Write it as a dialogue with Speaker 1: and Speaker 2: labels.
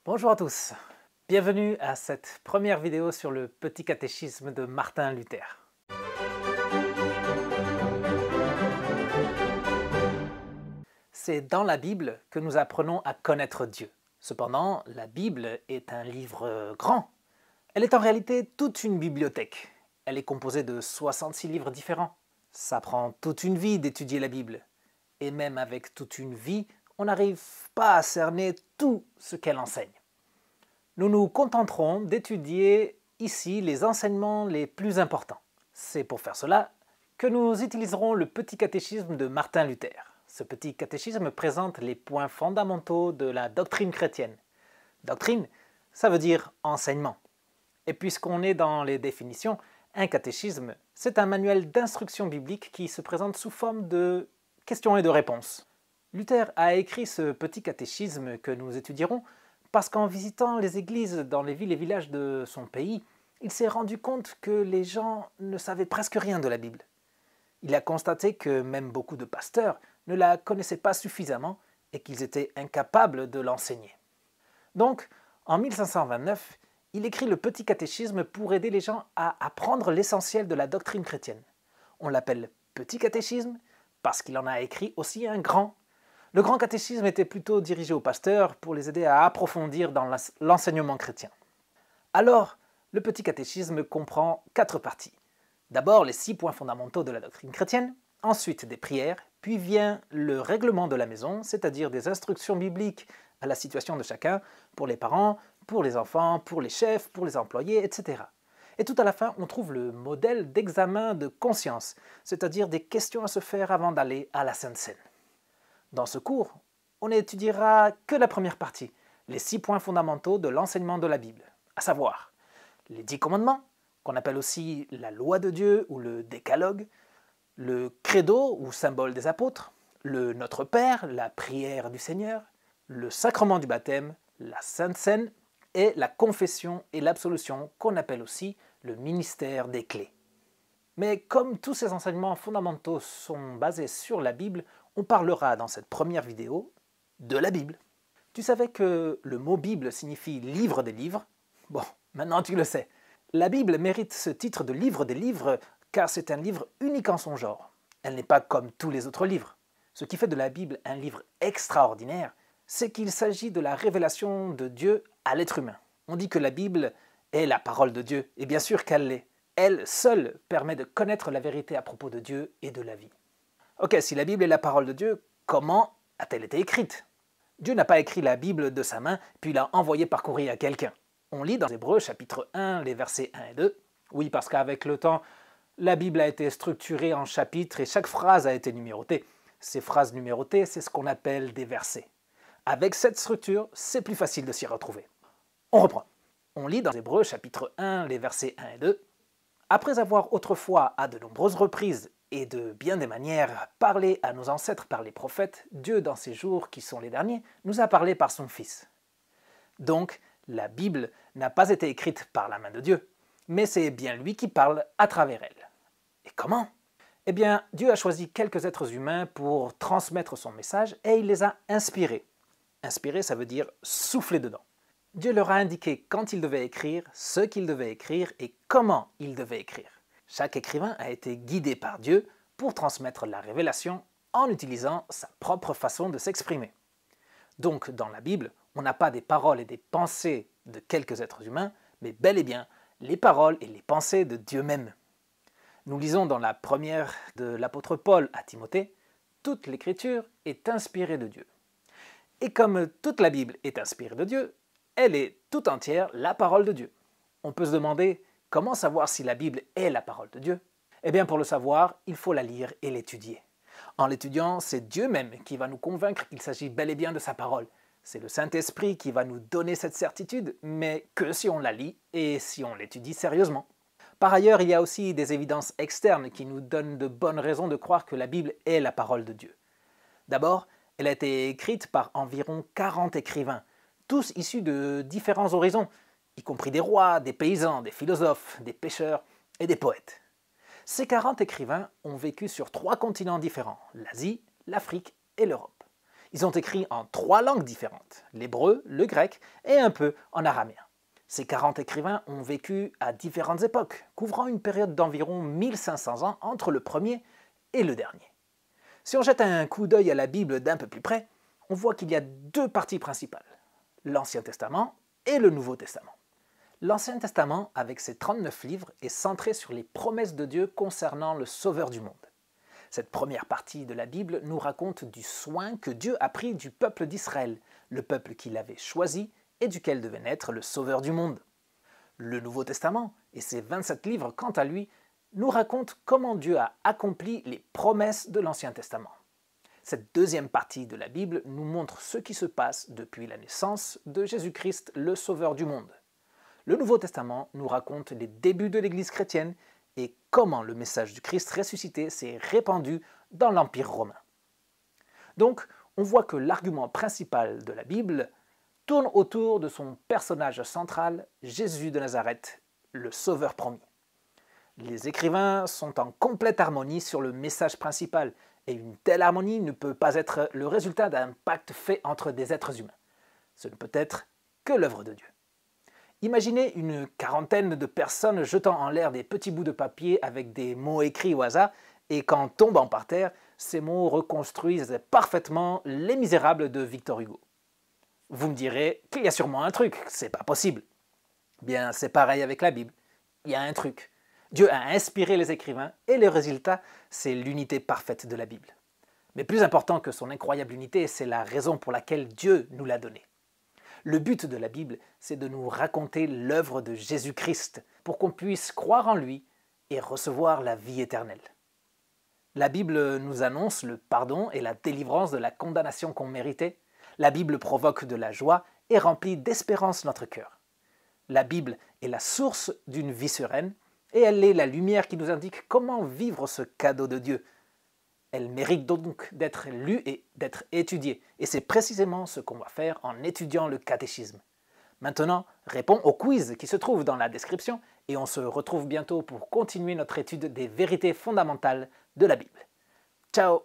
Speaker 1: Bonjour à tous, bienvenue à cette première vidéo sur le petit catéchisme de Martin Luther. C'est dans la Bible que nous apprenons à connaître Dieu. Cependant, la Bible est un livre grand. Elle est en réalité toute une bibliothèque. Elle est composée de 66 livres différents. Ça prend toute une vie d'étudier la Bible. Et même avec toute une vie, on n'arrive pas à cerner tout ce qu'elle enseigne. Nous nous contenterons d'étudier ici les enseignements les plus importants. C'est pour faire cela que nous utiliserons le petit catéchisme de Martin Luther. Ce petit catéchisme présente les points fondamentaux de la doctrine chrétienne. Doctrine, ça veut dire enseignement. Et puisqu'on est dans les définitions, un catéchisme, c'est un manuel d'instruction biblique qui se présente sous forme de questions et de réponses. Luther a écrit ce petit catéchisme que nous étudierons parce qu'en visitant les églises dans les villes et villages de son pays, il s'est rendu compte que les gens ne savaient presque rien de la Bible. Il a constaté que même beaucoup de pasteurs ne la connaissaient pas suffisamment et qu'ils étaient incapables de l'enseigner. Donc, en 1529, il écrit le petit catéchisme pour aider les gens à apprendre l'essentiel de la doctrine chrétienne. On l'appelle petit catéchisme parce qu'il en a écrit aussi un grand. Le grand catéchisme était plutôt dirigé aux pasteurs pour les aider à approfondir dans l'enseignement chrétien. Alors, le petit catéchisme comprend 4 parties. D'abord, les 6 points fondamentaux de la doctrine chrétienne, ensuite des prières, puis vient le règlement de la maison, c'est-à-dire des instructions bibliques à la situation de chacun, pour les parents, pour les enfants, pour les chefs, pour les employés, etc. Et tout à la fin, on trouve le modèle d'examen de conscience, c'est-à-dire des questions à se faire avant d'aller à la Sainte Seine. Dans ce cours, on n'étudiera que la première partie, les 6 points fondamentaux de l'enseignement de la Bible, à savoir les 10 commandements, qu'on appelle aussi la loi de Dieu ou le décalogue, le credo ou symbole des apôtres, le Notre Père, la prière du Seigneur, le sacrement du baptême, la Sainte Seine et la confession et l'absolution qu'on appelle aussi le ministère des clés. Mais comme tous ces enseignements fondamentaux sont basés sur la Bible, on parlera dans cette première vidéo de la Bible. Tu savais que le mot Bible signifie livre des livres? Bon, maintenant tu le sais. La Bible mérite ce titre de livre des livres car c'est un livre unique en son genre. Elle n'est pas comme tous les autres livres. Ce qui fait de la Bible un livre extraordinaire, c'est qu'il s'agit de la révélation de Dieu à l'être humain. On dit que la Bible est la parole de Dieu, et bien sûr qu'elle l'est. Elle seule permet de connaître la vérité à propos de Dieu et de la vie. Ok, si la Bible est la parole de Dieu, comment a-t-elle été écrite? Dieu n'a pas écrit la Bible de sa main, puis l'a envoyée par courrier à quelqu'un. On lit dans Hébreux chapitre 1, les versets 1 et 2. Oui, parce qu'avec le temps, la Bible a été structurée en chapitres et chaque phrase a été numérotée. Ces phrases numérotées, c'est ce qu'on appelle des versets. Avec cette structure, c'est plus facile de s'y retrouver. On reprend. On lit dans Hébreux chapitre 1, les versets 1 et 2. Après avoir autrefois, à de nombreuses reprises et de bien des manières, parlé à nos ancêtres par les prophètes, Dieu, dans ces jours qui sont les derniers, nous a parlé par son Fils. Donc, la Bible n'a pas été écrite par la main de Dieu, mais c'est bien lui qui parle à travers elle. Et comment? Eh bien, Dieu a choisi quelques êtres humains pour transmettre son message et il les a inspirés. Inspirer, ça veut dire souffler dedans. Dieu leur a indiqué quand ils devaient écrire, ce qu'ils devaient écrire et comment ils devaient écrire. Chaque écrivain a été guidé par Dieu pour transmettre la révélation en utilisant sa propre façon de s'exprimer. Donc, dans la Bible, on n'a pas des paroles et des pensées de quelques êtres humains, mais bel et bien les paroles et les pensées de Dieu même. Nous lisons dans la première de l'apôtre Paul à Timothée, « Toute l'écriture est inspirée de Dieu ». Et comme toute la Bible est inspirée de Dieu, elle est tout entière la parole de Dieu. On peut se demander comment savoir si la Bible est la parole de Dieu? Eh bien, pour le savoir, il faut la lire et l'étudier. En l'étudiant, c'est Dieu même qui va nous convaincre qu'il s'agit bel et bien de sa parole. C'est le Saint-Esprit qui va nous donner cette certitude, mais que si on la lit et si on l'étudie sérieusement. Par ailleurs, il y a aussi des évidences externes qui nous donnent de bonnes raisons de croire que la Bible est la parole de Dieu. D'abord, elle a été écrite par environ 40 écrivains, tous issus de différents horizons, y compris des rois, des paysans, des philosophes, des pêcheurs et des poètes. Ces 40 écrivains ont vécu sur 3 continents différents, l'Asie, l'Afrique et l'Europe. Ils ont écrit en 3 langues différentes, l'hébreu, le grec et un peu en araméen. Ces 40 écrivains ont vécu à différentes époques, couvrant une période d'environ 1500 ans entre le premier et le dernier. Si on jette un coup d'œil à la Bible d'un peu plus près, on voit qu'il y a 2 parties principales, l'Ancien Testament et le Nouveau Testament. L'Ancien Testament, avec ses 39 livres, est centré sur les promesses de Dieu concernant le Sauveur du monde. Cette première partie de la Bible nous raconte du soin que Dieu a pris du peuple d'Israël, le peuple qu'il avait choisi et duquel devait naître le Sauveur du monde. Le Nouveau Testament, et ses 27 livres quant à lui, nous racontent comment Dieu a accompli les promesses de l'Ancien Testament. Cette deuxième partie de la Bible nous montre ce qui se passe depuis la naissance de Jésus-Christ, le Sauveur du monde. Le Nouveau Testament nous raconte les débuts de l'Église chrétienne et comment le message du Christ ressuscité s'est répandu dans l'Empire romain. Donc, on voit que l'argument principal de la Bible tourne autour de son personnage central, Jésus de Nazareth, le Sauveur promis. Les écrivains sont en complète harmonie sur le message principal, et une telle harmonie ne peut pas être le résultat d'un pacte fait entre des êtres humains. Ce ne peut être que l'œuvre de Dieu. Imaginez une quarantaine de personnes jetant en l'air des petits bouts de papier avec des mots écrits au hasard, et qu'en tombant par terre, ces mots reconstruisent parfaitement Les Misérables de Victor Hugo. Vous me direz qu'il y a sûrement un truc, c'est pas possible. Bien, c'est pareil avec la Bible. Il y a un truc. Dieu a inspiré les écrivains et le résultat, c'est l'unité parfaite de la Bible. Mais plus important que son incroyable unité, c'est la raison pour laquelle Dieu nous l'a donnée. Le but de la Bible, c'est de nous raconter l'œuvre de Jésus-Christ pour qu'on puisse croire en lui et recevoir la vie éternelle. La Bible nous annonce le pardon et la délivrance de la condamnation qu'on méritait. La Bible provoque de la joie et remplit d'espérance notre cœur. La Bible est la source d'une vie sereine et elle est la lumière qui nous indique comment vivre ce cadeau de Dieu. Elle mérite donc d'être lue et d'être étudiée, et c'est précisément ce qu'on va faire en étudiant le catéchisme. Maintenant, réponds au quiz qui se trouve dans la description, et on se retrouve bientôt pour continuer notre étude des vérités fondamentales de la Bible. Ciao!